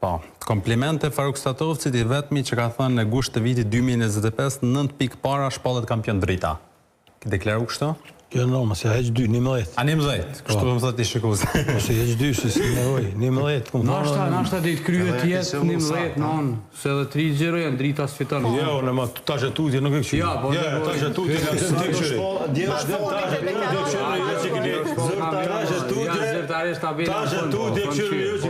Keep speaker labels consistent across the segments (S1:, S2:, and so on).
S1: Po, komplimente Faruk Statovcit i vetmi që ka thënë në gusht të vitit 2025, 9 pikë para shpallet kampion drita. Ki deklaru kështu?
S2: Jo, no, ma se heq 2, 11.
S1: A 11, kështu më thët i shikuz.
S2: Se heq 2, se si neroj, 11.
S3: Nashta dhe të kryet tjetë 11, non, se dhe 3 gjero janë drita sfiton.
S2: Jo, në ma ta që tutje nuk e kështu.
S3: Ja, po,
S2: ta që tutje nga së të kështu. Ta që tutje kështu jo që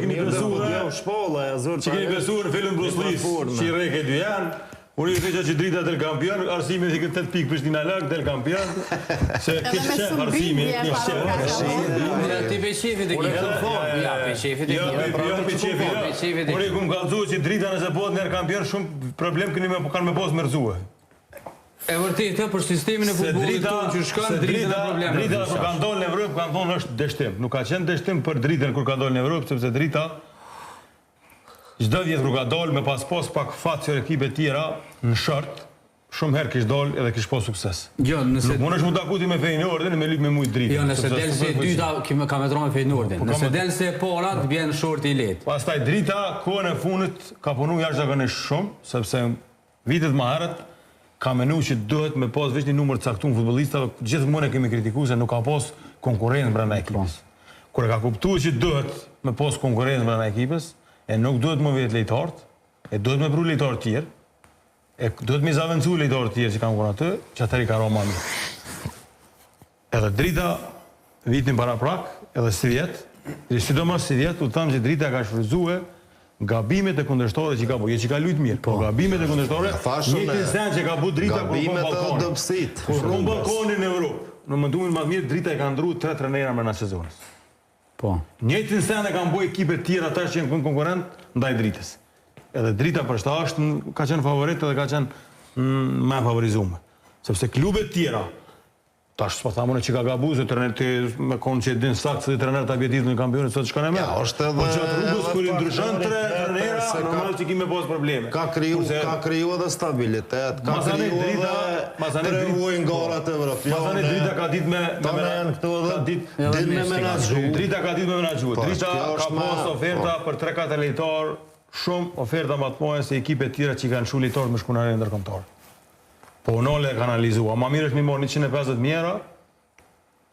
S2: këni besuar në filmin Bruce Lee, që i reke 2 janë. Unë i theqa që drita del kampion, arsimi dhe këtë 8 pikë Prishtina lak, del kampion, se kështë qef arsimi,
S3: Ti pe qefit e kështë formë, ja, pe qefit e kështë.
S2: Unë i kumë kalëzu që drita nëse bëhet njerë kampion, shumë problem kanë me posë mërzue.
S3: E vërtet, për sistemin e futbollit tonë që shkanë, drita në problem.
S2: Drita kur ka ndollë në Evropë, ka ndollë është deshtim. Nuk ka qenë deshtim për dritën kur ka ndollë në Evropë, sepse drita çdo vjetë kur ka dollë me pas pak fat që ekipe tjera në short, shumë herë kish dollë edhe kish pas sukses.
S3: Jo, nëse
S2: Nuk mundesh mu takuti me Feyenoordin me lyp me mujt dritë.
S3: Jo, nëse del se e dyta ka me tronë me Feyenoordin. Nëse del se e para, të bjen short i lehtë.
S2: Pastaj drita kohën e fundit ka punu jashtëzakonisht shumë, sepse vitet më herët ka menu që duhet me pas veç një numër caktuar futbollistave, gjithmonë e kemi kritikuar se nuk ka pas konkurrencë brenda ekipës. Kur e ka kuptuar që duhet me pas konkurrencë brenda ekipës, e nuk duhet më vetë lejtarët, e duhet me pru lejtarët tjerë, e duhet me zavencu lejtarët tjerë që kam kona të, që atëri ka roma mirë. Edhe drita, vitin para prak, edhe si vjetë, sidomos si vjetë, u thamë që drita ka shfryzue gabimet e kundërshtore që ka bu, që ka lujtë mirë, po gabimet e kundërshtore, njëtin sen që ka bu drita kur kon balkonin në Europë. Në mëndumin më mirë, drita e ka ndru 3 trenera me në sezonës. Njëtin sen e kam bu ekipe tjera ta që jenë konkurent ndaj dritës. Edhe drita për shta është ka qenë favorit edhe ka qenë me favorizume. Sepse klubet tjera, tash s'pa thamune që ka gabu, se trener të me konë që e din sakë se trener të abjetit në kampionit, sot shka në me. Po që atë rrugës kër i ndryshën trenera, normal që ki me pos probleme.
S4: Ka kriju edhe stabilitet, ka kriju edhe trevojnë garat evropiane.
S2: Masane drita ka dit me menagju. Drita ka dit me menagju. Drita ka pos oferta për 3-4 lejtar, shumë oferta më të mojë se ekipe tjera që i kanë shu lejtar me shkunare ndërkomtar. Po unole e ka analizua, ma mirë është mi morë 150 mjera,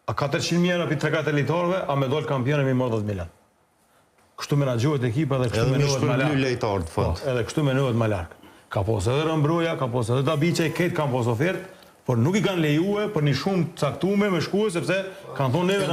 S2: a 400 mjera për 3-4 litarve, a me dollë kampione mi morë 10 milion. Kështu menagjohet ekipa dhe kështu menohet ma larkë. Edhe kështu menohet ma larkë. Ka posë edhe Rëmbruja, ka posë edhe Dabiqaj, ketë kanë posë ofertë, por nuk i kanë lejue për një shumë caktume me shkue, sepse kanë thonë neve